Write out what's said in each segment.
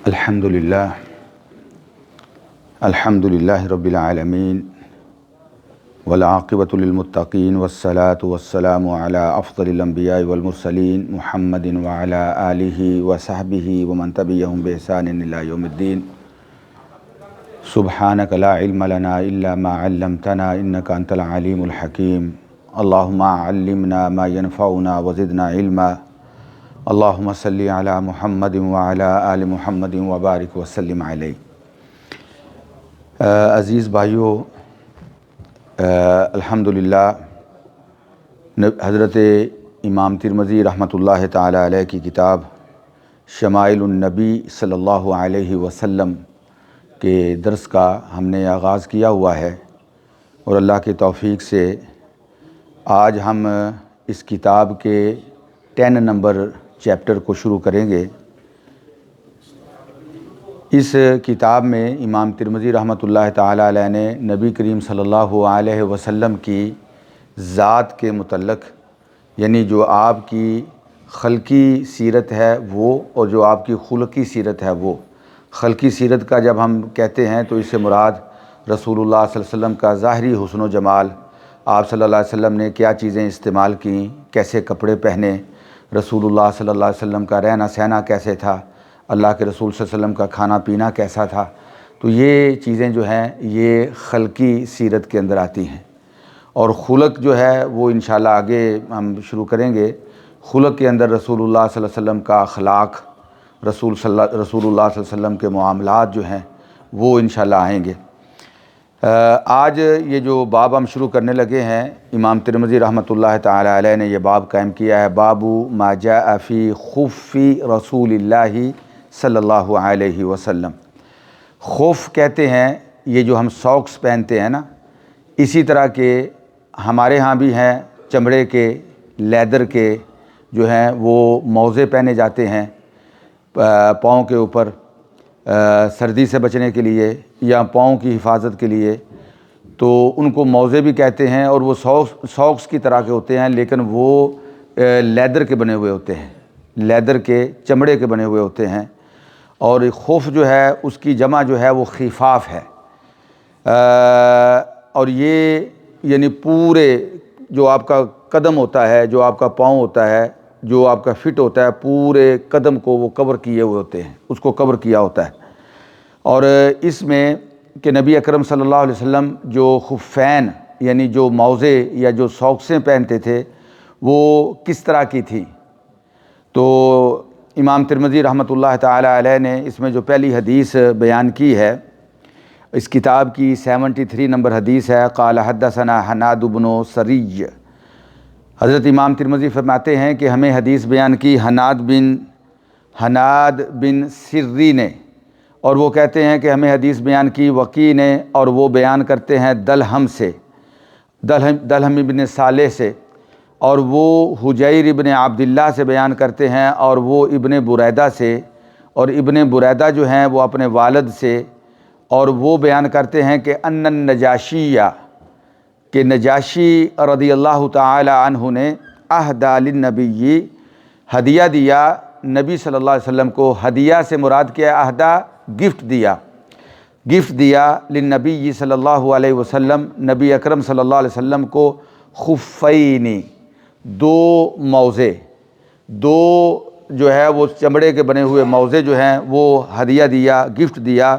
الحمدللہ رب العالمین والعاقبۃ للمتقین والصلاة والسلام علی افضل الانبیاء والمرسلین محمد وعلی آلہ وصحبہ ومن تبعہم بإحسان الی یوم الدین۔ سبحانک لا علم لنا الا ما علمتنا انک انت العلیم الحکیم۔ اللہم علمنا ما ینفعنا وزدنا علما۔ اللہم صلی علی محمد وعلی آل محمد وبارک وسلم علیہ۔ عزیز بھائیو، الحمدللہ حضرت امام ترمذی رحمۃ اللہ تعالی علیہ کی کتاب شمائل النبی صلی اللہ علیہ وسلم کے درس کا ہم نے آغاز کیا ہوا ہے، اور اللہ کے توفیق سے آج ہم اس کتاب کے 10 نمبر چیپٹر کو شروع کریں گے۔ اس کتاب میں امام ترمذی رحمۃ اللہ تعالی علیہ نے نبی کریم صلی اللہ علیہ وسلم کی ذات کے متعلق، یعنی جو آپ کی خلقی سیرت ہے وہ، اور جو آپ کی خلقی سیرت ہے وہ۔ خلقی سیرت کا جب ہم کہتے ہیں تو اس سے مراد رسول اللہ صلی اللہ علیہ وسلم کا ظاہری حسن و جمال، آپ صلی اللہ علیہ وسلم نے کیا چیزیں استعمال کیں، کیسے کپڑے پہنے، رسول اللہ صلی اللہ علیہ وسلم کا رہنا سہنا کیسے تھا، اللہ کے رسول صلی اللہ علیہ وسلم کا کھانا پینا کیسا تھا۔ تو یہ چیزیں جو ہیں یہ خلقی سیرت کے اندر آتی ہیں، اور خلق جو ہے وہ انشاءاللہ آگے ہم شروع کریں گے۔ خلق کے اندر رسول اللہ صلی اللہ علیہ وسلم کا اخلاق، رسول اللہ صلی اللہ علیہ وسلم کے معاملات جو ہیں وہ انشاءاللہ آئیں گے۔ آج یہ جو باب ہم شروع کرنے لگے ہیں، امام ترمذی رحمۃ اللہ تعالی علیہ نے یہ باب قائم کیا ہے، باب ما جاء فی خف رسول اللہ صلی اللہ علیہ وسلم۔ خف کہتے ہیں یہ جو ہم ساکس پہنتے ہیں نا، اسی طرح کے ہمارے ہاں بھی ہیں چمڑے کے، لیدر کے جو ہیں وہ موزے پہنے جاتے ہیں پاؤں کے اوپر، سردی سے بچنے کے لیے یا پاؤں کی حفاظت کے لیے، تو ان کو موزے بھی کہتے ہیں، اور وہ ساکس کی طرح کے ہوتے ہیں، لیکن وہ لیدر کے بنے ہوئے ہوتے ہیں، لیدر کے چمڑے کے بنے ہوئے ہوتے ہیں۔ اور خف جو ہے اس کی جمع جو ہے وہ خفاف ہے، اور یہ یعنی پورے جو آپ کا قدم ہوتا ہے، جو آپ کا پاؤں ہوتا ہے، جو آپ کا فٹ ہوتا ہے، پورے قدم کو وہ کور کیے ہوئے ہوتے ہیں، اس کو کور کیا ہوتا ہے۔ اور اس میں کہ نبی اکرم صلی اللہ علیہ وسلم جو خفین یعنی جو موزے یا جو ساکسیں پہنتے تھے وہ کس طرح کی تھی، تو امام ترمذی رحمۃ اللہ تعالی علیہ نے اس میں جو پہلی حدیث بیان کی ہے، اس کتاب کی 73 نمبر حدیث ہے، قال حدثنا حناد بن سری۔ حضرت امام ترمذی فرماتے ہیں کہ ہمیں حدیث بیان کی حناد بن سری نے، اور وہ کہتے ہیں کہ ہمیں حدیث بیان کی وقی نے، اور وہ بیان کرتے ہیں دلہم سے، دلہم ابن صالح سے، اور وہ حجیر ابن عبداللہ سے بیان کرتے ہیں، اور وہ ابن بریدہ سے، اور ابن بریدہ جو ہیں وہ اپنے والد سے، اور وہ بیان کرتے ہیں کہ ان النجاشیہ، کہ نجاشی رضی اللہ تعالی عنہ نے اہدی للنبی، ہدیہ دیا نبی صلی اللہ علیہ وسلم کو۔ ہدیہ سے مراد کیا ہے؟ اہدا گفٹ دیا للنبی صلی اللہ علیہ وسلم، نبی اکرم صلی اللہ علیہ وسلم کو، خفینی، دو موزے، دو جو ہے وہ چمڑے کے بنے ہوئے موزے جو ہیں وہ ہدیہ دیا، گفٹ دیا،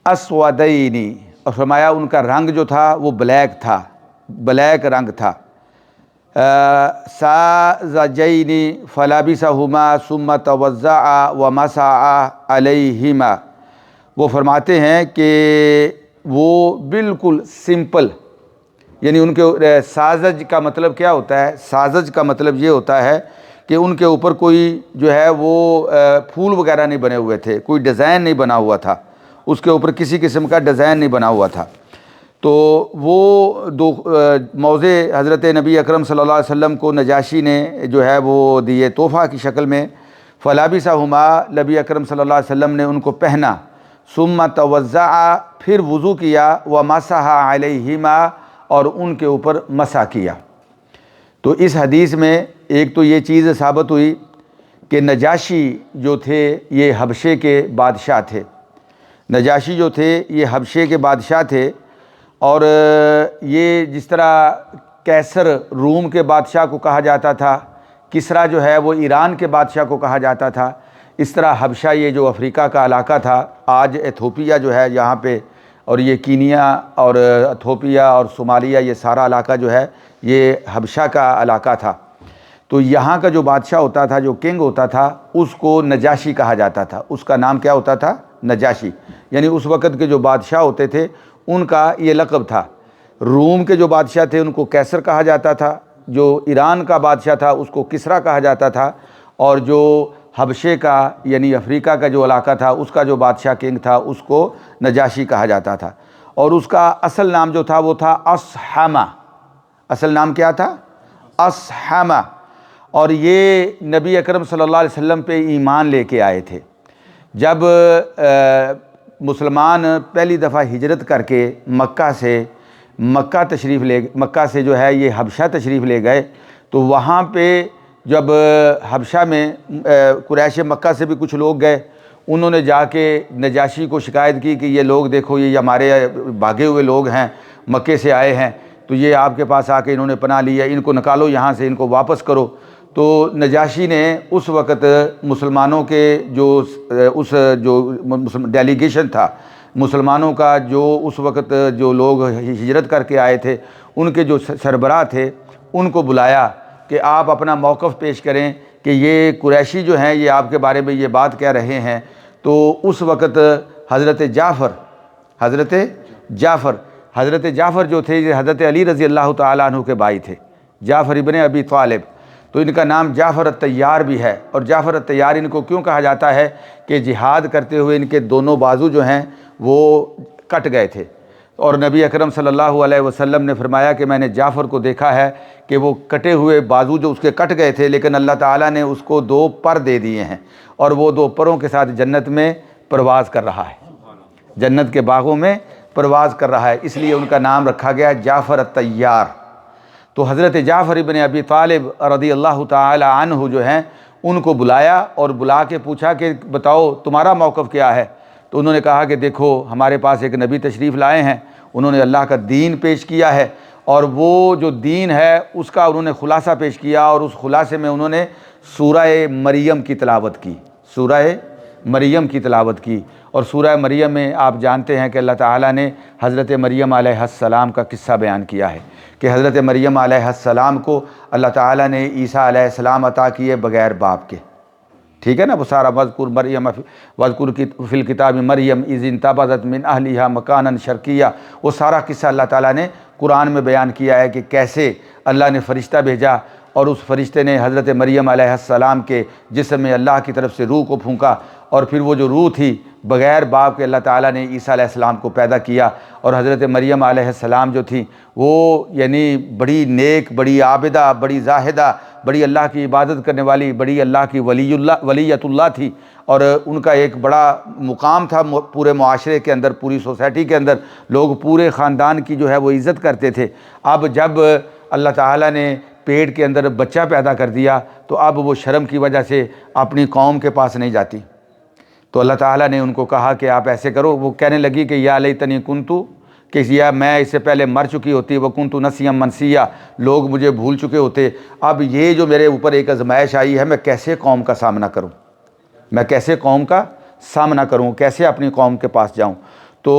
اسودینی، اور فرمایا ان کا رنگ جو تھا وہ بلیک تھا، بلیک رنگ تھا، ساذجینی فلبسہما ثم توضأ ومسح علیہما۔ وہ فرماتے ہیں کہ وہ بالکل سمپل، یعنی ان کے سازج کا مطلب کیا ہوتا ہے؟ سازج کا مطلب یہ ہوتا ہے کہ ان کے اوپر کوئی جو ہے وہ پھول وغیرہ نہیں بنے ہوئے تھے، کوئی ڈیزائن نہیں بنا ہوا تھا، اس کے اوپر کسی قسم کا ڈیزائن نہیں بنا ہوا تھا۔ تو وہ دو موزے حضرت نبی اکرم صلی اللہ علیہ وسلم کو نجاشی نے جو ہے وہ دیے تحفہ کی شکل میں۔ فلبسہما، نبی اکرم صلی اللہ علیہ وسلم نے ان کو پہنا، ثم توضأ، پھر وضو کیا، ومسح علیہما، اور ان کے اوپر مسح کیا۔ تو اس حدیث میں ایک تو یہ چیز ثابت ہوئی کہ نجاشی جو تھے یہ حبشے کے بادشاہ تھے، نجاشی جو تھے یہ حبشے کے بادشاہ تھے، اور یہ جس طرح کیسر روم کے بادشاہ کو کہا جاتا تھا، کسریٰ جو ہے وہ ایران کے بادشاہ کو کہا جاتا تھا، اس طرح حبشہ یہ جو افریقہ کا علاقہ تھا، آج ایتھوپیا جو ہے یہاں پہ، اور یہ کینیا اور ایتھوپیا اور صومالیہ، یہ سارا علاقہ جو ہے یہ حبشہ کا علاقہ تھا۔ تو یہاں کا جو بادشاہ ہوتا تھا، جو کنگ ہوتا تھا، اس کو نجاشی کہا جاتا تھا، اس کا نام کیا ہوتا تھا؟ نجاشی، یعنی اس وقت کے جو بادشاہ ہوتے تھے ان کا یہ لقب تھا۔ روم کے جو بادشاہ تھے ان کو کیسر کہا جاتا تھا، جو ایران کا بادشاہ تھا اس کو کسریٰ کہا جاتا تھا، اور جو حبشے کا یعنی افریقہ کا جو علاقہ تھا اس کا جو بادشاہ کنگ تھا اس کو نجاشی کہا جاتا تھا۔ اور اس کا اصل نام جو تھا وہ تھا اصحمہ، اصل نام کیا تھا؟ اصحمہ۔ اور یہ نبی اکرم صلی اللہ علیہ وسلم پہ ایمان لے کے آئے تھے۔ جب مسلمان پہلی دفعہ ہجرت کر کے مکہ سے جو ہے یہ حبشہ تشریف لے گئے، تو وہاں پہ جب حبشہ میں قریش مکہ سے بھی کچھ لوگ گئے، انہوں نے جا کے نجاشی کو شکایت کی کہ یہ لوگ دیکھو، یہ ہمارے بھاگے ہوئے لوگ ہیں، مکے سے آئے ہیں، تو یہ آپ کے پاس آ کے انہوں نے پناہ لیا، ان کو نکالو یہاں سے، ان کو واپس کرو۔ تو نجاشی نے اس وقت مسلمانوں کے جو ڈیلیگیشن تھا، مسلمانوں کا جو اس وقت جو لوگ ہجرت کر کے آئے تھے ان کے جو سربراہ تھے ان کو بلایا کہ آپ اپنا موقف پیش کریں کہ یہ قریشی جو ہیں یہ آپ کے بارے میں یہ بات کہہ رہے ہیں۔ تو اس وقت حضرت جعفر جو تھے یہ حضرت علی رضی اللہ تعالیٰ عنہ کے بھائی تھے، جعفر ابن ابی طالب، تو ان کا نام جعفر الطیار بھی ہے۔ اور جعفر الطیار ان کو کیوں کہا جاتا ہے کہ جہاد کرتے ہوئے ان کے دونوں بازو جو ہیں وہ کٹ گئے تھے، اور نبی اکرم صلی اللہ علیہ وسلم نے فرمایا کہ میں نے جعفر کو دیکھا ہے کہ وہ کٹے ہوئے بازو جو اس کے کٹ گئے تھے، لیکن اللہ تعالیٰ نے اس کو 2 پر دے دیے ہیں، اور وہ 2 پروں کے ساتھ جنت میں پرواز کر رہا ہے، جنت کے باغوں میں پرواز کر رہا ہے، اس لیے ان کا نام رکھا گیا جعفر الطیار۔ تو حضرت جعفر ابن ابی طالب رضی اللہ تعالی عنہ جو ہیں ان کو بلایا اور بلا کے پوچھا کہ بتاؤ تمہارا موقف کیا ہے؟ تو انہوں نے کہا کہ دیکھو ہمارے پاس ایک نبی تشریف لائے ہیں، انہوں نے اللہ کا دین پیش کیا ہے، اور وہ جو دین ہے اس کا انہوں نے خلاصہ پیش کیا، اور اس خلاصے میں انہوں نے سورہ مریم کی تلاوت کی، سورہ مریم کی تلاوت کی۔ اور سورہ مریم میں آپ جانتے ہیں کہ اللہ تعالیٰ نے حضرت مریم علیہ السلام کا قصہ بیان کیا ہے کہ حضرت مریم علیہ السلام کو اللہ تعالیٰ نے عیسیٰ علیہ السلام عطا کیے بغیر باپ کے، ٹھیک ہے نا، وہ سارا وذکر مریم وذکر فی الکتاب مریم اذ انتبذت من اہلہا مکانا شرقیہ، وہ سارا قصہ اللہ تعالیٰ نے قرآن میں بیان کیا ہے کہ کیسے اللہ نے فرشتہ بھیجا، اور اس فرشتے نے حضرت مریم علیہ السلام کے جسم میں اللہ کی طرف سے روح کو پھونکا، اور پھر وہ جو روح تھی بغیر باپ کے اللہ تعالیٰ نے عیسیٰ علیہ السلام کو پیدا کیا۔ اور حضرت مریم علیہ السلام جو تھی وہ یعنی بڑی نیک، بڑی عابدہ، بڑی زاہدہ، بڑی اللہ کی عبادت کرنے والی، بڑی اللہ کی ولیت اللہ تھی، اور ان کا ایک بڑا مقام تھا پورے معاشرے کے اندر، پوری سوسائٹی کے اندر، لوگ پورے خاندان کی جو ہے وہ عزت کرتے تھے۔ اب جب اللہ تعالیٰ نے پیٹ کے اندر بچہ پیدا کر دیا تو اب وہ شرم کی وجہ سے اپنی قوم کے پاس نہیں جاتی، تو اللہ تعالیٰ نے ان کو کہا کہ آپ ایسے کرو، وہ کہنے لگی کہ یا لیتنی کنتو، کہ یا میں اس سے پہلے مر چکی ہوتی، وہ کنتو نسیا منسیا، لوگ مجھے بھول چکے ہوتے، اب یہ جو میرے اوپر ایک آزمائش آئی ہے، میں کیسے قوم کا سامنا کروں، میں کیسے قوم کا سامنا کروں، کیسے اپنی قوم کے پاس جاؤں؟ تو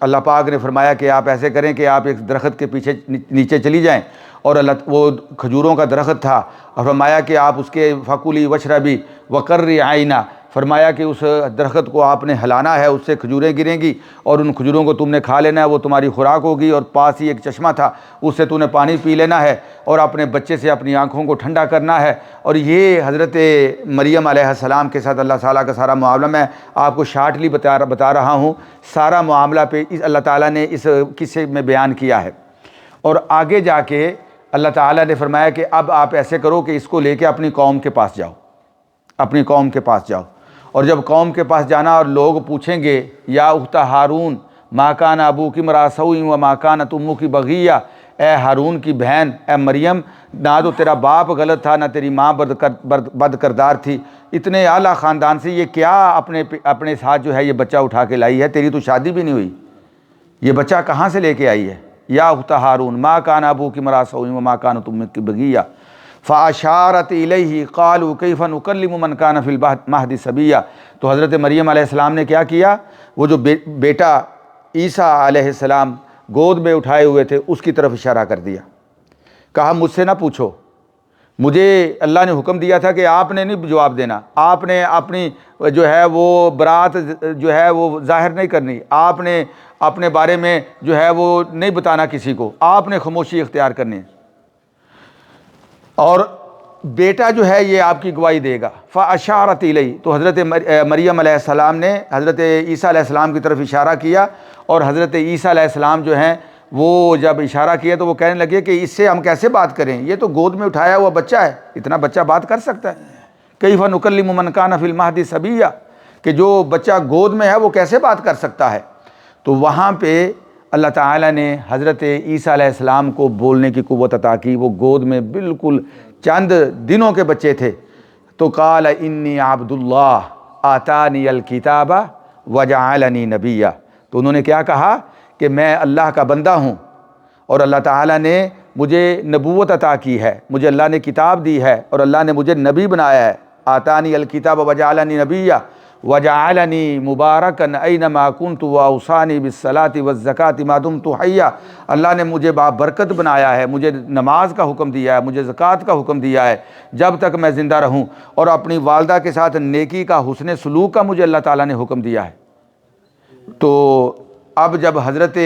اللہ پاک نے فرمایا کہ آپ ایسے کریں کہ آپ ایک درخت کے پیچھے نیچے چلی جائیں، اور وہ کھجوروں کا درخت تھا، اور فرمایا کہ آپ اس کے فکلی وشربی وقرری عینا، فرمایا کہ اس درخت کو آپ نے ہلانا ہے، اس سے کھجوریں گریں گی، اور ان کھجوروں کو تم نے کھا لینا ہے، وہ تمہاری خوراک ہوگی، اور پاس ہی ایک چشمہ تھا اس سے تم نے پانی پی لینا ہے، اور اپنے بچے سے اپنی آنکھوں کو ٹھنڈا کرنا ہے۔ اور یہ حضرت مریم علیہ السلام کے ساتھ اللہ تعالیٰ کا سارا معاملہ، میں آپ کو شارٹلی بتا رہا ہوں، سارا معاملہ پہ اللہ تعالیٰ نے اس قصے میں بیان کیا ہے۔ اور آگے جا کے اللہ تعالیٰ نے فرمایا کہ اب آپ ایسے کرو کہ اس کو لے کے اپنی قوم کے پاس جاؤ، اپنی قوم کے پاس جاؤ، اور جب قوم کے پاس جانا اور لوگ پوچھیں گے یا اخت ہارون ما کان ابوک امرأ سوء وما کانت امک بغیہ، اے ہارون کی بہن، اے مریم، نہ تو تیرا باپ غلط تھا، نہ تیری ماں بد کردار تھی، اتنے اعلیٰ خاندان سے یہ کیا اپنے ساتھ جو ہے یہ بچہ اٹھا کے لائی ہے؟ تیری تو شادی بھی نہیں ہوئی، یہ بچہ کہاں سے لے کے آئی ہے؟ یا اخت ہارون ما کان ابوک امرأ سوء وما کانت امک بغیہ فاشارت الیہ قالوا کیف نکلم من کان فی المہد صبیا۔ تو حضرت مریم علیہ السلام نے کیا کیا؟ وہ جو بیٹا عیسیٰ علیہ السلام گود میں اٹھائے ہوئے تھے اس کی طرف اشارہ کر دیا، کہا مجھ سے نہ پوچھو، مجھے اللہ نے حکم دیا تھا کہ آپ نے نہیں جواب دینا، آپ نے اپنی جو ہے وہ برات جو ہے وہ ظاہر نہیں کرنی، آپ نے اپنے بارے میں جو ہے وہ نہیں بتانا کسی کو، آپ نے خاموشی اختیار کرنی ہے، اور بیٹا جو ہے یہ آپ کی گواہی دے گا۔ فاشارت الیہ، تو حضرت مریم علیہ السلام نے حضرت عیسیٰ علیہ السلام کی طرف اشارہ کیا، اور حضرت عیسیٰ علیہ السلام جو ہیں وہ جب اشارہ کیا تو وہ کہنے لگے کہ اس سے ہم کیسے بات کریں، یہ تو گود میں اٹھایا ہوا بچہ ہے، اتنا بچہ بات کر سکتا ہے؟ کیف نکلم من کان فی المہد صبیا، کہ جو بچہ گود میں ہے وہ کیسے بات کر سکتا ہے؟ تو وہاں پہ اللہ تعالیٰ نے حضرت عیسیٰ علیہ السلام کو بولنے کی قوت عطا کی، وہ گود میں بالکل چند دنوں کے بچے تھے۔ تو قال انی عبد اللہ آتانی الکتاب وجعلنی نبیا، تو انہوں نے کیا کہا کہ میں اللہ کا بندہ ہوں اور اللہ تعالیٰ نے مجھے نبوت عطا کی ہے، مجھے اللہ نے کتاب دی ہے اور اللہ نے مجھے نبی بنایا ہے۔ آتانی الکتاب وجعلنی نبیا وجعلنی مبارکا اینما کنت واوصانی بالصلاۃ والزکاۃ ما دمت حیا، اللہ نے مجھے بابرکت بنایا ہے، مجھے نماز کا حکم دیا ہے، مجھے زکوٰۃ کا حکم دیا ہے جب تک میں زندہ رہوں، اور اپنی والدہ کے ساتھ نیکی کا، حسن سلوک کا مجھے اللہ تعالیٰ نے حکم دیا ہے۔ تو اب جب حضرت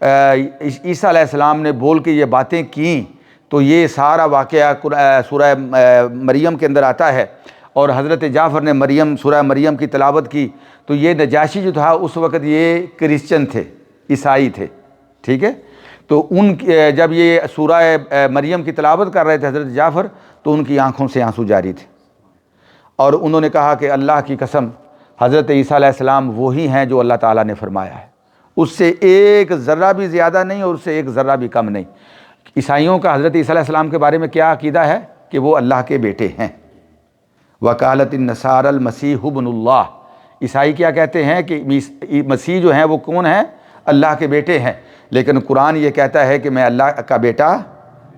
عیسیٰ علیہ السلام نے بول کے یہ باتیں کیں تو یہ سارا واقعہ سورہ مریم کے اندر آتا ہے، اور حضرت جعفر نے سورہ مریم کی تلاوت کی، تو یہ نجاشی جو تھا اس وقت یہ کرسچن تھے، عیسائی تھے، ٹھیک ہے؟ تو جب یہ سورہ مریم کی تلاوت کر رہے تھے حضرت جعفر، تو ان کی آنکھوں سے آنسو جاری تھے، اور انہوں نے کہا کہ اللہ کی قسم حضرت عیسیٰ علیہ السلام وہی ہیں جو اللہ تعالیٰ نے فرمایا ہے، اس سے ایک ذرہ بھی زیادہ نہیں اور اس سے ایک ذرہ بھی کم نہیں۔ عیسائیوں کا حضرت عیسیٰ علیہ السلام کے بارے میں کیا عقیدہ ہے کہ وہ اللہ کے بیٹے ہیں۔ وقالت النصارى المسیح ابن اللہ، عیسائی کیا کہتے ہیں کہ مسیح جو ہیں وہ کون ہیں؟ اللہ کے بیٹے ہیں، لیکن قرآن یہ کہتا ہے کہ میں اللہ کا بیٹا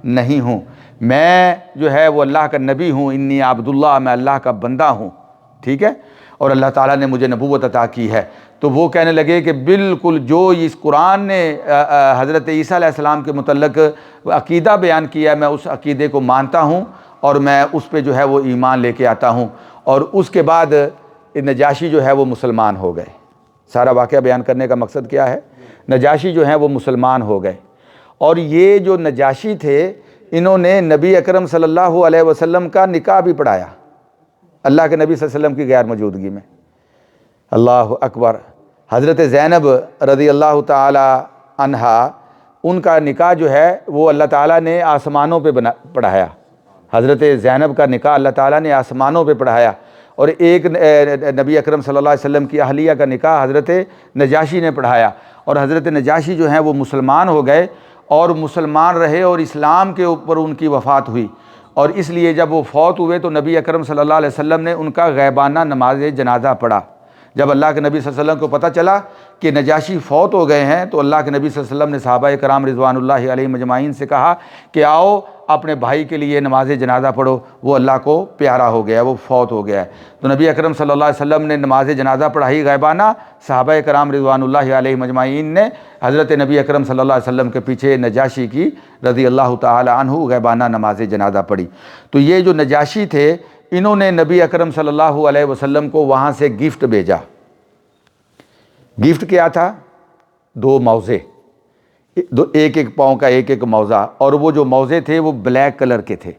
نہیں ہوں، میں جو ہے وہ اللہ کا نبی ہوں، انی عبد اللہ، میں اللہ کا بندہ ہوں، ٹھیک ہے؟ اور اللہ تعالیٰ نے مجھے نبوت عطا کی ہے۔ تو وہ کہنے لگے کہ بالکل جو اس قرآن نے حضرت عیسیٰ علیہ السلام کے متعلق عقیدہ بیان کیا ہے، میں اس عقیدے کو مانتا ہوں اور میں اس پہ جو ہے وہ ایمان لے کے آتا ہوں۔ اور اس کے بعد نجاشی جو ہے وہ مسلمان ہو گئے۔ سارا واقعہ بیان کرنے کا مقصد کیا ہے؟ نجاشی جو ہیں وہ مسلمان ہو گئے، اور یہ جو نجاشی تھے انہوں نے نبی اکرم صلی اللہ علیہ وسلم کا نکاح بھی پڑھایا، اللہ کے نبی صلی اللہ علیہ وسلم کی غیر موجودگی میں۔ اللہ اکبر۔ حضرت زینب رضی اللہ تعالی عنہا، ان کا نکاح جو ہے وہ اللہ تعالیٰ نے آسمانوں پہ پڑھایا، حضرت زینب کا نکاح اللہ تعالیٰ نے آسمانوں پہ پڑھایا، اور ایک نبی اکرم صلی اللہ علیہ وسلم کی اہلیہ کا نکاح حضرت نجاشی نے پڑھایا، اور حضرت نجاشی جو ہیں وہ مسلمان ہو گئے اور مسلمان رہے، اور اسلام کے اوپر ان کی وفات ہوئی، اور اس لیے جب وہ فوت ہوئے تو نبی اکرم صلی اللہ علیہ وسلم نے ان کا غیبانہ نماز جنازہ پڑھا۔ جب اللہ کے نبی صلی اللہ علیہ وسلم کو پتہ چلا کہ نجاشی فوت ہو گئے ہیں تو اللہ کے نبی صلی اللہ علیہ وسلم نے صحابہ کرام رضوان اللہ علیہم اجمعین سے کہا کہ آؤ اپنے بھائی کے لیے نماز جنازہ پڑھو، وہ اللہ کو پیارا ہو گیا ہے، وہ فوت ہو گیا ہے۔ تو نبی اکرم صلی اللہ علیہ وسلم نے نماز جنازہ پڑھائی غیبانہ، صحابہ کرام رضوان اللہ علیہم اجمعین نے حضرت نبی اکرم صلی اللہ علیہ وسلم کے پیچھے نجاشی کی رضی اللہ تعالی عنہ غیبانہ نماز جنازہ پڑھی۔ تو یہ جو نجاشی تھے انہوں نے نبی اکرم صلی اللہ علیہ وسلم کو وہاں سے گفٹ بھیجا۔ گفٹ کیا تھا؟ 2 موزے، ایک ایک پاؤں کا ایک ایک موزہ، اور وہ جو موزے تھے وہ بلیک کلر کے تھے،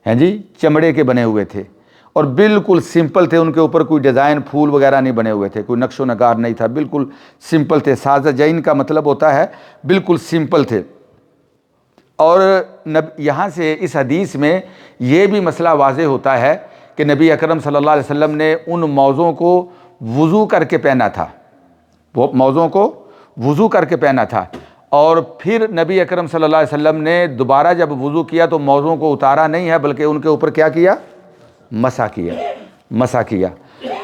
ہیں جی، چمڑے کے بنے ہوئے تھے، اور بالکل سمپل تھے، ان کے اوپر کوئی ڈیزائن پھول وغیرہ نہیں بنے ہوئے تھے، کوئی نقش و نگار نہیں تھا، بالکل سمپل تھے۔ ساذجین کا مطلب ہوتا ہے بالکل سمپل تھے۔ اور یہاں سے اس حدیث میں یہ بھی مسئلہ واضح ہوتا ہے کہ نبی اکرم صلی اللہ علیہ وسلم نے ان موزوں کو وضو کر کے پہنا تھا، وہ موزوں کو وضو کر کے پہنا تھا، اور پھر نبی اکرم صلی اللہ علیہ وسلم نے دوبارہ جب وضو کیا تو موزوں کو اتارا نہیں ہے بلکہ ان کے اوپر کیا کیا؟ مسح کیا۔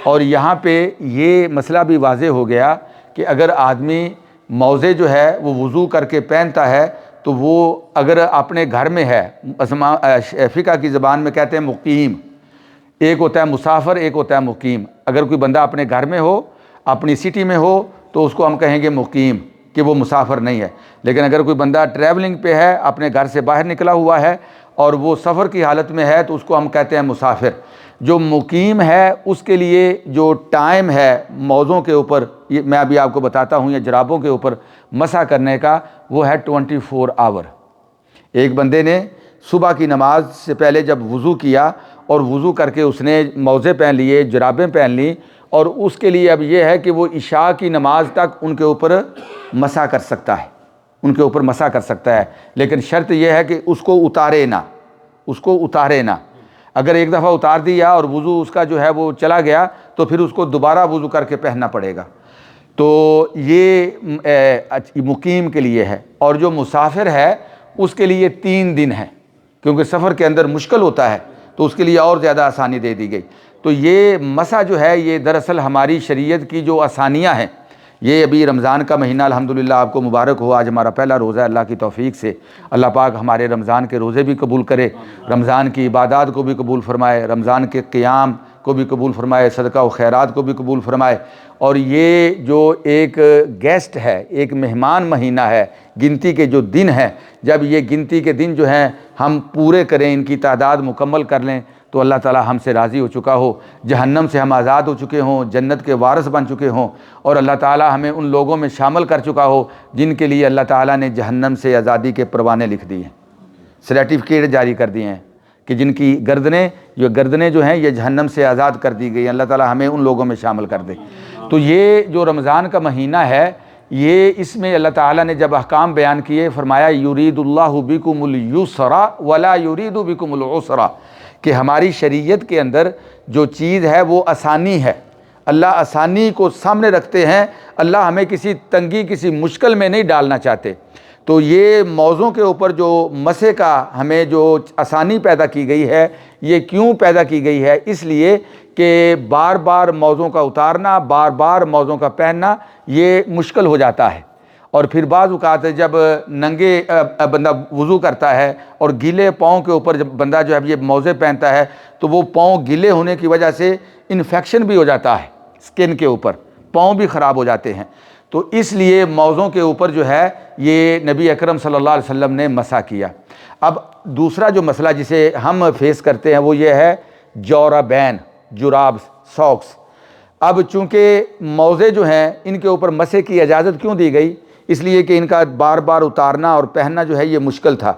اور یہاں پہ یہ مسئلہ بھی واضح ہو گیا کہ اگر آدمی موزے جو ہے وہ وضو کر کے پہنتا ہے تو وہ اگر اپنے گھر میں ہے، فقہ کی زبان میں کہتے ہیں مقیم، ایک ہوتا ہے مسافر، ایک ہوتا ہے مقیم۔ اگر کوئی بندہ اپنے گھر میں ہو، اپنی سٹی میں ہو تو اس کو ہم کہیں گے مقیم، کہ وہ مسافر نہیں ہے۔ لیکن اگر کوئی بندہ ٹریولنگ پہ ہے، اپنے گھر سے باہر نکلا ہوا ہے اور وہ سفر کی حالت میں ہے تو اس کو ہم کہتے ہیں مسافر۔ جو مقیم ہے اس کے لیے جو ٹائم ہے موزوں کے اوپر، یہ میں ابھی آپ کو بتاتا ہوں، یا جرابوں کے اوپر مسح کرنے کا، وہ ہے 24 آور۔ ایک بندے نے صبح کی نماز سے پہلے جب وضو کیا اور وضو کر کے اس نے موزے پہن لیے، جرابیں پہن لی، اور اس کے لیے اب یہ ہے کہ وہ عشاء کی نماز تک ان کے اوپر مسح کر سکتا ہے، ان کے اوپر مسح کر سکتا ہے، لیکن شرط یہ ہے کہ اس کو اتارے نہ۔ اگر ایک دفعہ اتار دیا اور وضو اس کا جو ہے وہ چلا گیا تو پھر اس کو دوبارہ وضو کر کے پہننا پڑے گا۔ تو یہ مقیم کے لیے ہے، اور جو مسافر ہے اس کے لیے 3 دن ہے، کیونکہ سفر کے اندر مشکل ہوتا ہے تو اس کے لیے اور زیادہ آسانی دے دی گئی۔ تو یہ مسح جو ہے یہ دراصل ہماری شریعت کی جو آسانیاں ہیں، یہ ابھی رمضان کا مہینہ الحمدللہ آپ کو مبارک ہو، آج ہمارا پہلا روزہ ہے، اللہ کی توفیق سے اللہ پاک ہمارے رمضان کے روزے بھی قبول کرے، رمضان کی عبادات کو بھی قبول فرمائے، رمضان کے قیام کو بھی قبول فرمائے، صدقہ و خیرات کو بھی قبول فرمائے۔ اور یہ جو ایک گیسٹ ہے، ایک مہمان مہینہ ہے، گنتی کے جو دن ہیں، جب یہ گنتی کے دن جو ہیں ہم پورے کریں، ان کی تعداد مکمل کر لیں تو اللہ تعالی ہم سے راضی ہو چکا ہو، جہنم سے ہم آزاد ہو چکے ہوں، جنت کے وارث بن چکے ہوں، اور اللہ تعالی ہمیں ان لوگوں میں شامل کر چکا ہو جن کے لیے اللہ تعالی نے جہنم سے آزادی کے پروانے لکھ دیے ہیں، سرٹیفکیٹ جاری کر دیے ہیں کہ جن کی گردنیں جو ہیں یہ جہنم سے آزاد کر دی گئی ہیں۔ اللہ تعالی ہمیں ان لوگوں میں شامل کر دے۔ تو یہ جو رمضان کا مہینہ ہے، یہ اس میں اللہ تعالیٰ نے جب احکام بیان کیے، فرمایا یرید اللہ بکم الیسر ولا یرید بکم العسر، کہ ہماری شریعت کے اندر جو چیز ہے وہ آسانی ہے، اللہ آسانی کو سامنے رکھتے ہیں، اللہ ہمیں کسی تنگی کسی مشکل میں نہیں ڈالنا چاہتے۔ تو یہ موضوع کے اوپر جو مسح کا ہمیں جو آسانی پیدا کی گئی ہے، یہ کیوں پیدا کی گئی ہے؟ اس لیے کہ بار بار موضوع کا اتارنا، بار بار موضوع کا پہننا یہ مشکل ہو جاتا ہے، اور پھر بعض اوقات جب ننگے بندہ وضو کرتا ہے اور گیلے پاؤں کے اوپر جب بندہ جو ہے یہ موزے پہنتا ہے تو وہ پاؤں گیلے ہونے کی وجہ سے انفیکشن بھی ہو جاتا ہے، سکن کے اوپر پاؤں بھی خراب ہو جاتے ہیں۔ تو اس لیے موضوع کے اوپر جو ہے یہ نبی اکرم صلی اللہ علیہ وسلم نے مسح کیا۔ اب دوسرا جو مسئلہ جسے ہم فیس کرتے ہیں وہ یہ ہے جورابین، جراب، ساکس۔ اب چونکہ موزے جو ہیں ان کے اوپر مسح کی اجازت کیوں دی گئی؟ اس لیے کہ ان کا بار بار اتارنا اور پہننا جو ہے یہ مشکل تھا۔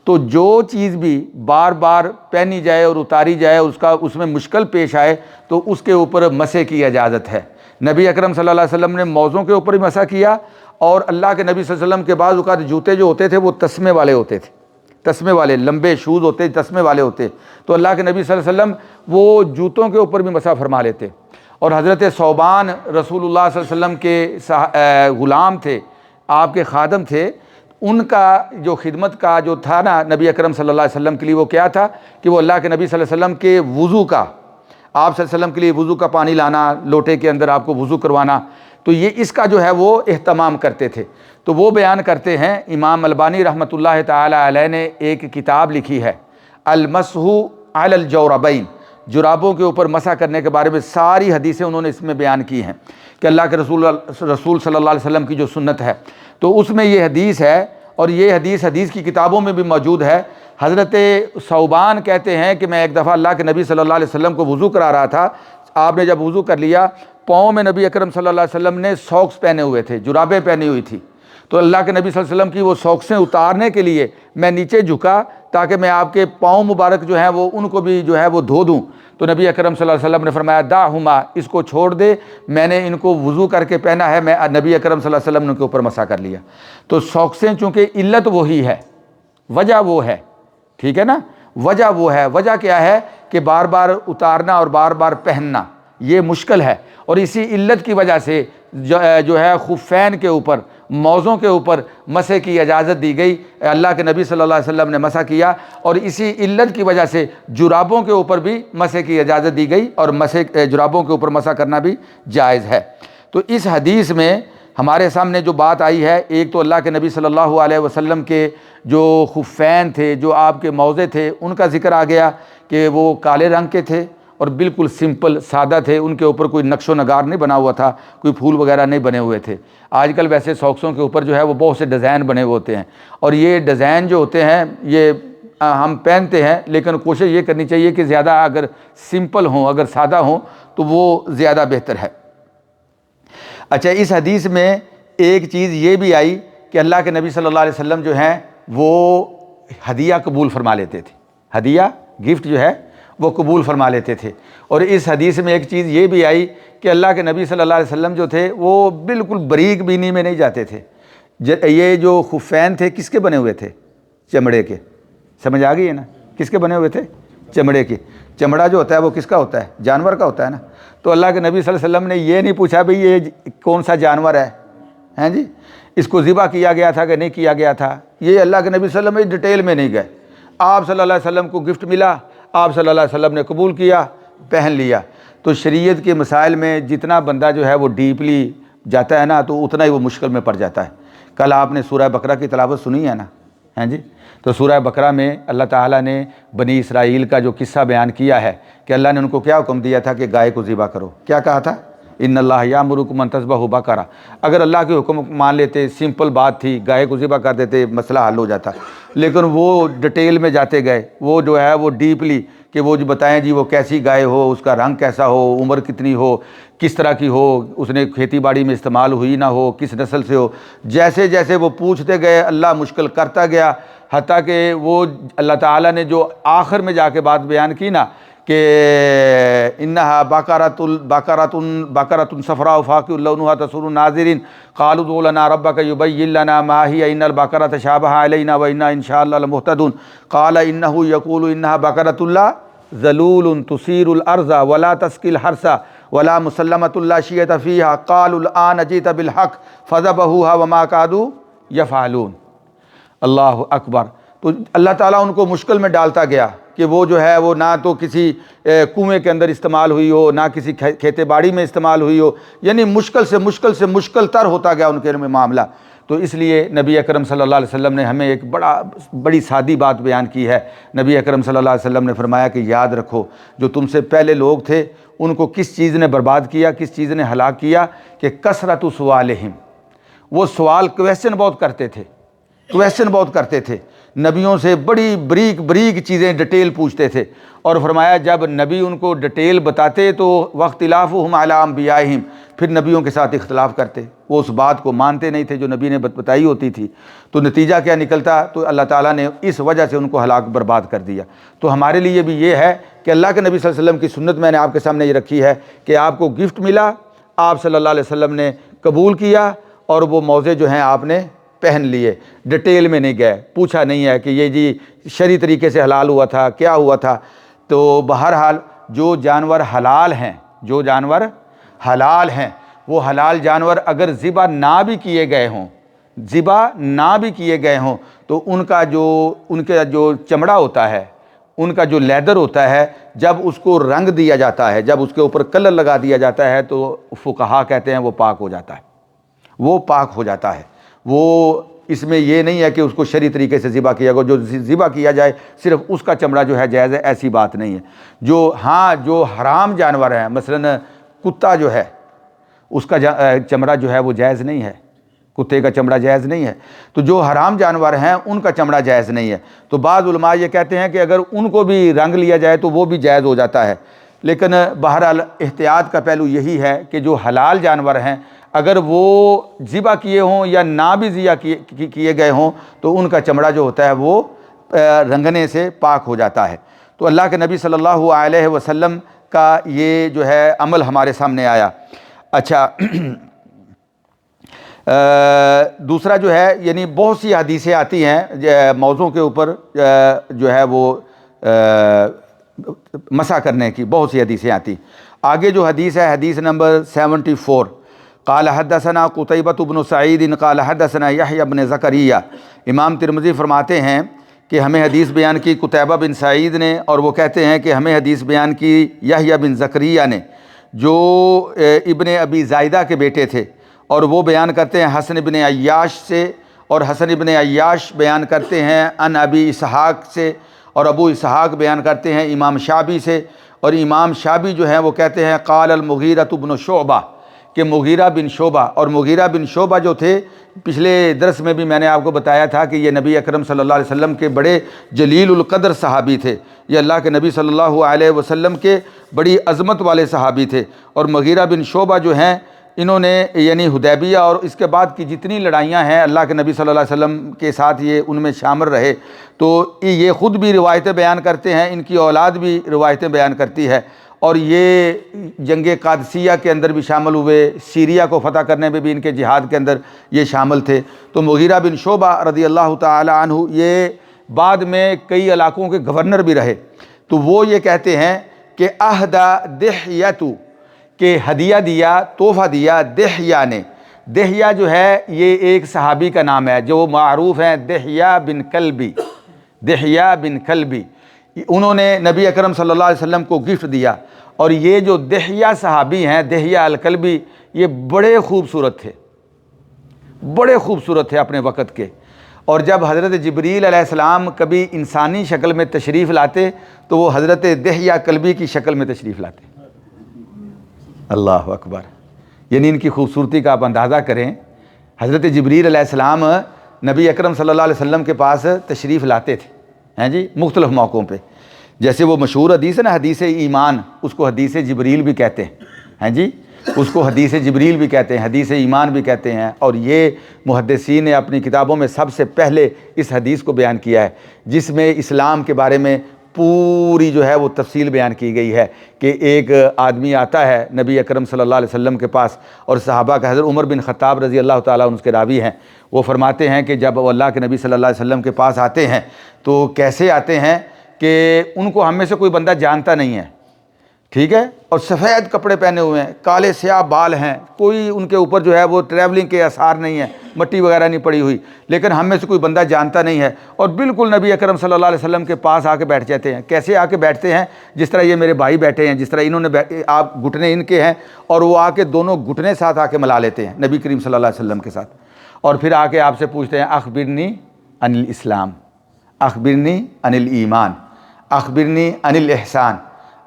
تو جو چیز بھی بار بار پہنی جائے اور اتاری جائے، اس میں مشکل پیش آئے تو اس کے اوپر مسح کی اجازت ہے۔ نبی اکرم صلی اللہ علیہ وسلم نے موزوں کے اوپر ہی مسح کیا، اور اللہ کے نبی صلی اللہ علیہ وسلم کے بعض اوقات جوتے جو ہوتے تھے وہ تسمے والے ہوتے تھے، تسمے والے لمبے شوز ہوتے، تسمے والے ہوتے، تو اللہ کے نبی صلی اللہ علیہ وسلم وہ جوتوں کے اوپر بھی مسح فرما لیتے۔ اور حضرت ثوبان رسول اللہ صلی اللہ علیہ وسلم کے غلام تھے، آپ کے خادم تھے، ان کا جو خدمت کا جو تھا نا نبی اکرم صلی اللہ علیہ وسلم کے لیے، وہ کیا تھا کہ وہ اللہ کے نبی صلی اللہ علیہ وسلم کے وضو کا، آپ صلی اللہ علیہ وسلم کے لیے وضو کا پانی لانا، لوٹے کے اندر آپ کو وضو کروانا، تو یہ اس کا جو ہے وہ اہتمام کرتے تھے۔ تو وہ بیان کرتے ہیں، امام البانی رحمۃ اللہ تعالی علیہ نے ایک کتاب لکھی ہے المسح علی الجوربین، جرابوں کے اوپر مسح کرنے کے بارے میں ساری حدیثیں انہوں نے اس میں بیان کی ہیں کہ اللہ کے رسول صلی اللہ علیہ وسلم کی جو سنت ہے، تو اس میں یہ حدیث ہے، اور یہ حدیث کی کتابوں میں بھی موجود ہے۔ حضرت ثوبان کہتے ہیں کہ میں ایک دفعہ اللہ کے نبی صلی اللہ علیہ وسلم کو وضو کرا رہا تھا، آپ نے جب وضو کر لیا، پاؤں میں نبی اکرم صلی اللہ علیہ وسلم نے ساکس پہنے ہوئے تھے، جرابیں پہنی ہوئی تھی، تو اللہ کے نبی صلی اللہ علیہ وسلم کی وہ ساکسیں اتارنے کے لیے میں نیچے جھکا تاکہ میں آپ کے پاؤں مبارک جو ہیں وہ ان کو بھی جو ہے وہ دھو دوں، تو نبی اکرم صلی اللہ علیہ وسلم نے فرمایا دعہما، اس کو چھوڑ دے، میں نے ان کو وضو کر کے پہنا ہے، میں نبی اکرم صلی اللہ علیہ وسلم نے ان کے اوپر مسح کر لیا۔ تو ساکسیں چونکہ علت وہی ہے، وجہ وہ ہے، ٹھیک ہے نا، وجہ وہ ہے، وجہ کیا ہے کہ بار بار اتارنا اور بار بار پہننا یہ مشکل ہے، اور اسی علت کی وجہ سے جو ہے خفین کے اوپر موزوں کے اوپر مسح کی اجازت دی گئی، اللہ کے نبی صلی اللہ علیہ وسلم نے مسح کیا، اور اسی علت کی وجہ سے جرابوں کے اوپر بھی مسح کی اجازت دی گئی، اور جرابوں کے اوپر مسح کرنا بھی جائز ہے۔ تو اس حدیث میں ہمارے سامنے جو بات آئی ہے، ایک تو اللہ کے نبی صلی اللہ علیہ وسلم کے جو خفین تھے، جو آپ کے موزے تھے، ان کا ذکر آ گیا کہ وہ کالے رنگ کے تھے اور بالکل سمپل سادہ تھے، ان کے اوپر کوئی نقش و نگار نہیں بنا ہوا تھا، کوئی پھول وغیرہ نہیں بنے ہوئے تھے۔ آج کل ویسے ساکسوں کے اوپر جو ہے وہ بہت سے ڈیزائن بنے ہوئے ہوتے ہیں، اور یہ ڈیزائن جو ہوتے ہیں یہ ہم پہنتے ہیں، لیکن کوشش یہ کرنی چاہیے کہ زیادہ اگر سمپل ہوں، اگر سادہ ہوں تو وہ زیادہ بہتر ہے۔ اچھا، اس حدیث میں ایک چیز یہ بھی آئی کہ اللہ کے نبی صلی اللہ علیہ وسلم جو ہیں وہ ہدیہ قبول فرما لیتے تھے، ہدیہ گفٹ جو ہے وہ قبول فرما لیتے تھے۔ اور اس حدیث میں ایک چیز یہ بھی آئی کہ اللہ کے نبی صلی اللہ علیہ وسلم جو تھے وہ بالکل بریک بینی میں نہیں جاتے تھے۔ یہ جو خفین تھے کس کے بنے ہوئے تھے؟ چمڑے کے۔ سمجھ آ گئی ہے نا؟ کس کے بنے ہوئے تھے؟ چمڑے کے۔ چمڑا جو ہوتا ہے وہ کس کا ہوتا ہے؟ جانور کا ہوتا ہے نا۔ تو اللہ کے نبی صلی اللہ علیہ وسلم نے یہ نہیں پوچھا بھئی یہ کون سا جانور ہے، ہیں جی، اس کو ذبح کیا گیا تھا کہ نہیں کیا گیا تھا، یہ اللہ کے نبی صلی اللہ علیہ وسلم ڈیٹیل میں نہیں گئے۔ آپ صلی اللہ علیہ وسلم کو گفٹ ملا، آپ صلی اللہ علیہ وسلم نے قبول کیا، پہن لیا۔ تو شریعت کے مسائل میں جتنا بندہ جو ہے وہ ڈیپلی جاتا ہے نا تو اتنا ہی وہ مشکل میں پڑ جاتا ہے۔ کل آپ نے سورہ بقرہ کی تلاوت سنی ہے نا، ہیں جی، تو سورہ بقرہ میں اللہ تعالیٰ نے بنی اسرائیل کا جو قصہ بیان کیا ہے کہ اللہ نے ان کو کیا حکم دیا تھا کہ گائے کو ذبح کرو، کیا کہا تھا؟ ان اللہ یامرکم ان تذبحوا بقرہ۔ اگر اللہ کے حکم مان لیتے، سمپل بات تھی، گائے کو ذبح کر دیتے، مسئلہ حل ہو جاتا، لیکن وہ ڈیٹیل میں جاتے گئے، وہ جو ہے وہ ڈیپلی کہ وہ جو بتائیں جی وہ کیسی گائے ہو، اس کا رنگ کیسا ہو، عمر کتنی ہو، کس طرح کی ہو، اس نے کھیتی باڑی میں استعمال ہوئی نہ ہو، کس نسل سے ہو، جیسے جیسے وہ پوچھتے گئے اللہ مشکل کرتا گیا، حتیٰ کہ وہ اللہ تعالیٰ نے جو آخر میں جا کے بات بیان کی نا کہ انہا بقرۃ صفراء فاقع لونہا تسر الناظرین قالوا ادع لنا ربک یبین لنا ما ہی ان البقرۃ تشابہ علینا وانا ان شاء اللہ لمہتدون قال انہ یقول انہا بقرۃ لا ذلول تثیر الارض ولا تسقی الحرث ولا مسلمۃ لا شیۃ فیہا قالوا الآن جئت بالحق فذبحوها وما كادوا یفعلون۔ اللہ اکبر۔ تو اللہ تعالیٰ ان کو مشکل میں ڈالتا گیا کہ وہ جو ہے وہ نہ تو کسی کنویں کے اندر استعمال ہوئی ہو، نہ کسی کھیتے باڑی میں استعمال ہوئی ہو، یعنی مشکل سے مشکل تر ہوتا گیا ان کے میں معاملہ۔ تو اس لیے نبی اکرم صلی اللہ علیہ وسلم نے ہمیں ایک بڑی سادی بات بیان کی ہے۔ نبی اکرم صلی اللہ علیہ وسلم نے فرمایا کہ یاد رکھو جو تم سے پہلے لوگ تھے ان کو کس چیز نے برباد کیا، کس چیز نے ہلاک کیا، کہ کثرت سوالہم، وہ سوال کویسچن بہت کرتے تھے، نبیوں سے بڑی بریک چیزیں ڈیٹیل پوچھتے تھے، اور فرمایا جب نبی ان کو ڈیٹیل بتاتے تو واختلافہم علی انبیائہم، پھر نبیوں کے ساتھ اختلاف کرتے، وہ اس بات کو مانتے نہیں تھے جو نبی نے بتائی ہوتی تھی، تو نتیجہ کیا نکلتا؟ تو اللہ تعالیٰ نے اس وجہ سے ان کو ہلاک برباد کر دیا۔ تو ہمارے لیے بھی یہ ہے کہ اللہ کے نبی صلی اللہ علیہ وسلم کی سنت میں نے آپ کے سامنے یہ رکھی ہے کہ آپ کو گفٹ ملا، آپ صلی اللہ علیہ وسلم نے قبول کیا، اور وہ موزے جو ہیں آپ نے پہن لیے، ڈیٹیل میں نہیں گئے، پوچھا نہیں ہے کہ یہ جی شرعی طریقے سے حلال ہوا تھا، کیا ہوا تھا۔ تو بہرحال جو جانور حلال ہیں، وہ حلال جانور اگر ذبح نہ بھی کیے گئے ہوں تو ان کا جو چمڑا ہوتا ہے، ان کا جو لیدر ہوتا ہے، جب اس کو رنگ دیا جاتا ہے، جب اس کے اوپر کلر لگا دیا جاتا ہے تو فقہا کہتے ہیں وہ پاک ہو جاتا ہے، وہ اس میں یہ نہیں ہے کہ اس کو شرعی طریقے سے ذبح کیا گیا، جو ذبح کیا جائے صرف اس کا چمڑا جو ہے جائز ہے، ایسی بات نہیں ہے۔ جو حرام جانور ہیں، مثلا کتا جو ہے اس کا چمڑا جو ہے وہ جائز نہیں ہے، کتے کا چمڑا جائز نہیں ہے، تو جو حرام جانور ہیں ان کا چمڑا جائز نہیں ہے۔ تو بعض علماء یہ کہتے ہیں کہ اگر ان کو بھی رنگ لیا جائے تو وہ بھی جائز ہو جاتا ہے، لیکن بہرحال احتیاط کا پہلو یہی ہے کہ جو حلال جانور ہیں اگر وہ ذبح کیے ہوں یا نہ بھی ذبح کیے گئے ہوں تو ان کا چمڑا جو ہوتا ہے وہ رنگنے سے پاک ہو جاتا ہے۔ تو اللہ کے نبی صلی اللہ علیہ وسلم کا یہ جو ہے عمل ہمارے سامنے آیا۔ اچھا، دوسرا جو ہے یعنی بہت سی حدیثیں آتی ہیں موضوع کے اوپر جو ہے وہ مسح کرنے کی، بہت سی حدیثیں آتی۔ آگے جو حدیث ہے حدیث نمبر 74، قال حدثنا قتيبة بن سعید قال حدثنا یحییٰ بن زکریا۔ امام ترمذی فرماتے ہیں کہ ہمیں حدیث بیان کی قتیبہ بن سعید نے، اور وہ کہتے ہیں کہ ہمیں حدیث بیان کی یحییٰ بن زکریا نے، جو ابن ابی زائدہ کے بیٹے تھے، اور وہ بیان کرتے ہیں حسن بن عیاش سے، اور حسن بن عیاش بیان کرتے ہیں ان ابی اسحاق سے، اور ابو اسحاق بیان کرتے ہیں امام شعبی سے، اور امام شعبی جو ہیں وہ کہتے ہیں قال المغیرہ بن شعبہ، کہ مغیرہ بن شعبہ، اور مغیرہ بن شعبہ جو تھے پچھلے درس میں بھی میں نے آپ کو بتایا تھا کہ یہ نبی اکرم صلی اللہ علیہ وسلم کے بڑے جلیل القدر صحابی تھے، یہ اللہ کے نبی صلی اللہ علیہ وسلم کے بڑی عظمت والے صحابی تھے۔ اور مغیرہ بن شعبہ جو ہیں انہوں نے یعنی حدیبیہ اور اس کے بعد کی جتنی لڑائیاں ہیں اللہ کے نبی صلی اللہ علیہ وسلم کے ساتھ یہ ان میں شامل رہے، تو یہ خود بھی روایتیں بیان کرتے ہیں، ان کی اولاد بھی روایتیں بیان کرتی ہے، اور یہ جنگ قادسیہ کے اندر بھی شامل ہوئے، سیریا کو فتح کرنے میں بھی ان کے جہاد کے اندر یہ شامل تھے۔ تو مغیرہ بن شعبہ رضی اللہ تعالی عنہ یہ بعد میں کئی علاقوں کے گورنر بھی رہے، تو وہ یہ کہتے ہیں کہ اہدی دحیۃ، کہ ہدیہ دیا، تحفہ دیا دحیہ نے۔ دحیہ جو ہے یہ ایک صحابی کا نام ہے جو معروف ہیں دحیہ بن کلبی، دحیہ بن کلبی، انہوں نے نبی اکرم صلی اللہ علیہ وسلم کو گفٹ دیا۔ اور یہ جو دحیہ صحابی ہیں، دحیہ الکلبی، یہ بڑے خوبصورت تھے، بڑے خوبصورت تھے اپنے وقت کے، اور جب حضرت جبریل علیہ السلام کبھی انسانی شکل میں تشریف لاتے تو وہ حضرت دحیہ کلبی کی شکل میں تشریف لاتے۔ اللہ اکبر، یعنی ان کی خوبصورتی کا آپ اندازہ کریں۔ حضرت جبریل علیہ السلام نبی اکرم صلی اللہ علیہ وسلم کے پاس تشریف لاتے تھے، ہیں جی، مختلف موقعوں پہ، جیسے وہ مشہور حدیث ہے نا حدیث ایمان، اس کو حدیث جبریل بھی کہتے ہیں جی، اس کو حدیث جبریل بھی کہتے ہیں، حدیث ایمان بھی کہتے ہیں۔ اور یہ محدثین نے اپنی کتابوں میں سب سے پہلے اس حدیث کو بیان کیا ہے، جس میں اسلام کے بارے میں پوری جو ہے وہ تفصیل بیان کی گئی ہے کہ ایک آدمی آتا ہے نبی اکرم صلی اللہ علیہ وسلم کے پاس، اور صحابہ کا حضرت عمر بن خطاب رضی اللہ تعالیٰ عنہ اس کے راوی ہیں، وہ فرماتے ہیں کہ جب وہ اللہ کے نبی صلی اللہ علیہ وسلم کے پاس آتے ہیں تو کیسے آتے ہیں کہ ان کو ہم میں سے کوئی بندہ جانتا نہیں ہے، ٹھیک ہے، اور سفید کپڑے پہنے ہوئے ہیں، کالے سیاہ بال ہیں، کوئی ان کے اوپر جو ہے وہ ٹریولنگ کے آثار نہیں ہیں، مٹی وغیرہ نہیں پڑی ہوئی، لیکن ہم میں سے کوئی بندہ جانتا نہیں ہے، اور بالکل نبی اکرم صلی اللہ علیہ وسلم کے پاس آ کے بیٹھ جاتے ہیں۔ کیسے آ کے بیٹھتے ہیں؟ جس طرح یہ میرے بھائی بیٹھے ہیں، جس طرح انہوں نے آپ گھٹنے ان کے ہیں، اور وہ آ کے دونوں گھٹنے ساتھ آ کے ملا لیتے ہیں نبی کریم صلی اللہ علیہ وسلم کے ساتھ، اور پھر آ کے آپ سے پوچھتے ہیں اخبرنی عن الاسلام، اخبرنی عن الایمان، اخبرنی عن الاحسان،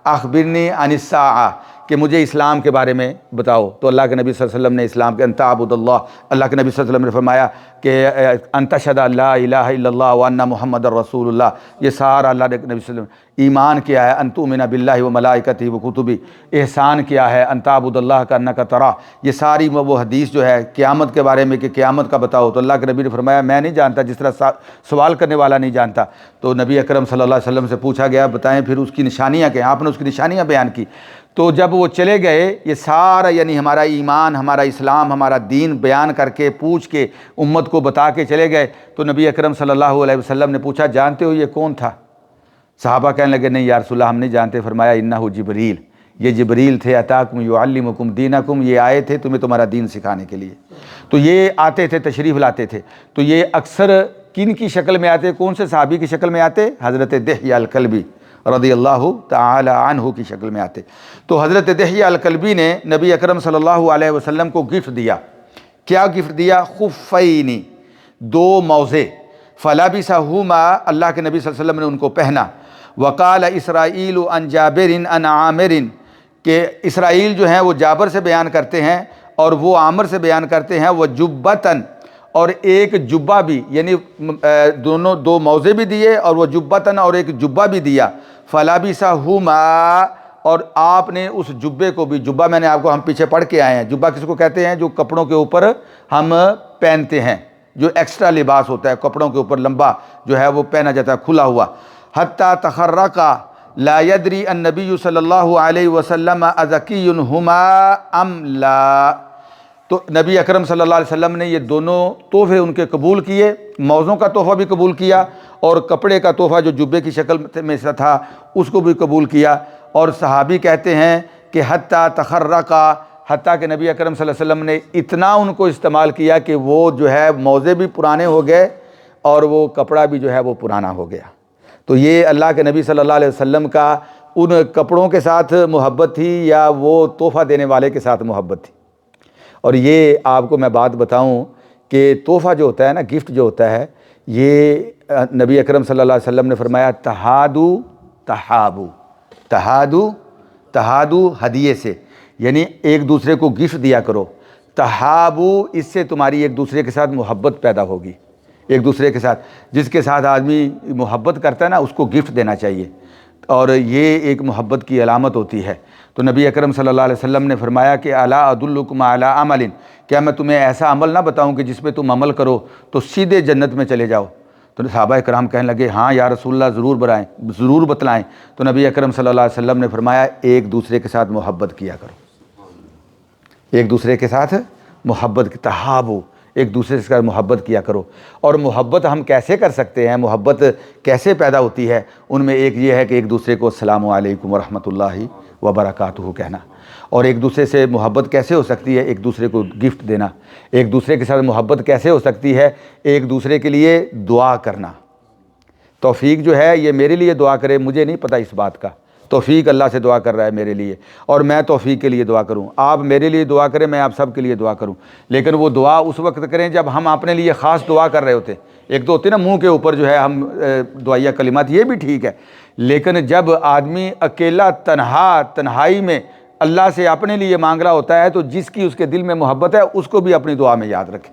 اخبرنی عن الساعہ، کہ مجھے اسلام کے بارے میں بتاؤ۔ تو اللہ کے نبی صلی اللہ علیہ وسلم نے اسلام کے ان تعبد اللہ، اللہ کے نبی صلی اللہ علیہ وسلم نے فرمایا کہ ان تشہد ان لا الہ الا اللہ وان محمد الرسول اللہ، یہ سارا اللہ کے نبی صلی اللہ علیہ وسلم۔ ایمان کیا ہے؟ ان تؤمن باللہ وملائکتہ وکتبہ۔ احسان کیا ہے؟ ان تعبد اللہ کانک تراہ۔ یہ ساری وہ حدیث جو ہے قیامت کے بارے میں کہ قیامت کا بتاؤ، تو اللہ کے نبی نے فرمایا میں نہیں جانتا، جس طرح سوال کرنے والا نہیں جانتا۔ تو نبی اکرم صلی اللہ علیہ وسلم سے پوچھا گیا بتائیں پھر اس کی نشانیاں کیا ہیں؟ آپ نے اس کی نشانیاں بیان کی۔ تو جب وہ چلے گئے یہ سارا یعنی ہمارا ایمان، ہمارا اسلام، ہمارا دین بیان کر کے پوچھ کے امت کو بتا کے چلے گئے، تو نبی اکرم صلی اللہ علیہ وسلم نے پوچھا جانتے ہو یہ کون تھا؟ صحابہ کہنے لگے نہیں یا رسول اللہ ہم نہیں جانتے۔ فرمایا انہ جبریل، یہ جبریل تھے، اتاکم یعلمکم دینکم، یہ آئے تھے تمہیں تمہارا دین سکھانے کے لیے۔ تو یہ آتے تھے، تشریف لاتے تھے، تو یہ اکثر کن کی شکل میں آتے؟ کون سے صحابی کی شکل میں آتے؟ حضرت دحیہ الکلبی رضی اللہ تعالی عنہ کی شکل میں آتے۔ تو حضرت دحیہ الکلبی نے نبی اکرم صلی اللہ علیہ وسلم کو گفٹ دیا۔ کیا گفٹ دیا؟ خفین، دو موزے، فلبسہما، اللہ کے نبی صلی اللہ علیہ وسلم نے ان کو پہنا۔ وقال اسرائیل عن جابر عن عامر، کہ اسرائیل جو ہیں وہ جابر سے بیان کرتے ہیں اور وہ عامر سے بیان کرتے ہیں، وہ جبتن، اور ایک جبہ بھی، یعنی دونوں دو موزے بھی دیے اور وہ جبتن، اور ایک جبہ بھی دیا۔ فلبسہما، اور آپ نے اس جبے کو بھی، جبہ میں نے آپ کو ہم پیچھے پڑھ کے آئے ہیں، جبہ کس کو کہتے ہیں؟ جو کپڑوں کے اوپر ہم پہنتے ہیں، جو ایکسٹرا لباس ہوتا ہے کپڑوں کے اوپر لمبا جو ہے وہ پہنا جاتا ہے کھلا ہوا۔ حتی تخرق لا یدری النبی صلی اللہ علیہ وسلم ازکی ہما ام لا، تو نبی اکرم صلی اللہ علیہ وسلم نے یہ دونوں تحفے ان کے قبول کیے، موزوں کا تحفہ بھی قبول کیا اور کپڑے کا تحفہ جو جبے کی شکل میں سے تھا اس کو بھی قبول کیا۔ اور صحابی کہتے ہیں کہ حتی تخرق حتیٰ کہ نبی اکرم صلی اللہ علیہ وسلم نے اتنا ان کو استعمال کیا کہ وہ جو ہے موزے بھی پرانے ہو گئے اور وہ کپڑا بھی جو ہے وہ پرانا ہو گیا۔ تو یہ اللہ کے نبی صلی اللہ علیہ وسلم کا ان کپڑوں کے ساتھ محبت تھی یا وہ تحفہ دینے والے کے ساتھ محبت تھی؟ اور یہ آپ کو میں بات بتاؤں کہ تحفہ جو ہوتا ہے نا، گفٹ جو ہوتا ہے، یہ نبی اکرم صلی اللہ علیہ وسلم نے فرمایا تہادو تہابو، تہادو ہدیے سے، یعنی ایک دوسرے کو گفٹ دیا کرو، تہابو اس سے تمہاری ایک دوسرے کے ساتھ محبت پیدا ہوگی۔ ایک دوسرے کے ساتھ جس کے ساتھ آدمی محبت کرتا ہے نا، اس کو گفٹ دینا چاہیے، اور یہ ایک محبت کی علامت ہوتی ہے۔ تو نبی اکرم صلی اللہ علیہ وسلم نے فرمایا کہ الا ادلکم علی عمل، کیا میں تمہیں ایسا عمل نہ بتاؤں کہ جس پہ تم عمل کرو تو سیدھے جنت میں چلے جاؤ؟ تو صحابہ کرام کہنے لگے ہاں یا رسول اللہ ضرور بتلائیں۔ تو نبی اکرم صلی اللہ علیہ وسلم نے فرمایا ایک دوسرے کے ساتھ محبت کیا کرو، ایک دوسرے کے ساتھ محبت، تہابو، ایک دوسرے کے ساتھ محبت کیا کرو۔ اور محبت ہم کیسے کر سکتے ہیں، محبت کیسے پیدا ہوتی ہے؟ ان میں ایک یہ ہے کہ ایک دوسرے کو السلام علیکم ورحمۃ اللہ وبرکاتہ کہنا۔ اور ایک دوسرے سے محبت کیسے ہو سکتی ہے؟ ایک دوسرے کو گفٹ دینا۔ ایک دوسرے کے ساتھ محبت کیسے ہو سکتی ہے؟ ایک دوسرے کے لیے دعا کرنا۔ توفیق جو ہے یہ میرے لیے دعا کرے، مجھے نہیں پتہ اس بات کا، توفیق اللہ سے دعا کر رہا ہے میرے لیے، اور میں توفیق کے لیے دعا کروں، آپ میرے لیے دعا کریں، میں آپ سب کے لیے دعا کروں، لیکن وہ دعا اس وقت کریں جب ہم اپنے لیے خاص دعا کر رہے ہوتے ہیں۔ ایک تو ہوتی ہے نا منہ کے اوپر جو ہے ہم دعائیہ کلمات، یہ بھی ٹھیک ہے، لیکن جب آدمی اکیلا تنہائی میں اللہ سے اپنے لیے مانگ رہا ہوتا ہے تو جس کی اس کے دل میں محبت ہے اس کو بھی اپنی دعا میں یاد رکھے،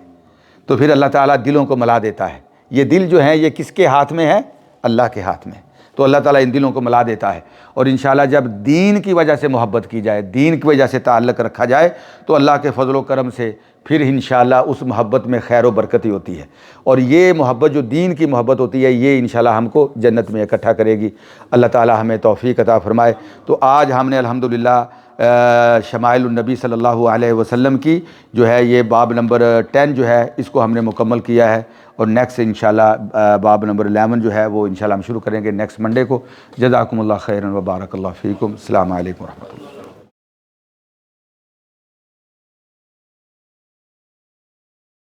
تو پھر اللہ تعالیٰ دلوں کو ملا دیتا ہے۔ یہ دل جو ہیں یہ کس کے ہاتھ میں ہے؟ اللہ کے ہاتھ میں۔ تو اللہ تعالیٰ ان دلوں کو ملا دیتا ہے، اور انشاءاللہ جب دین کی وجہ سے محبت کی جائے، دین کی وجہ سے تعلق رکھا جائے، تو اللہ کے فضل و کرم سے پھر انشاءاللہ اس محبت میں خیر و برکت ہی ہوتی ہے، اور یہ محبت جو دین کی محبت ہوتی ہے یہ انشاءاللہ ہم کو جنت میں اکٹھا کرے گی۔ اللہ تعالیٰ ہمیں توفیق عطا فرمائے۔ تو آج ہم نے الحمدللہ شمائل النبی صلی اللہ علیہ وسلم کی جو ہے یہ باب نمبر 10 جو ہے اس کو ہم نے مکمل کیا ہے، اور نیکسٹ انشاءاللہ باب نمبر 11 جو ہے وہ انشاءاللہ ہم شروع کریں گے نیکسٹ منڈے کو۔ جزاکم اللہ خیرا و بارک اللہ فیکم۔ السلام علیکم ورحمۃ اللہ۔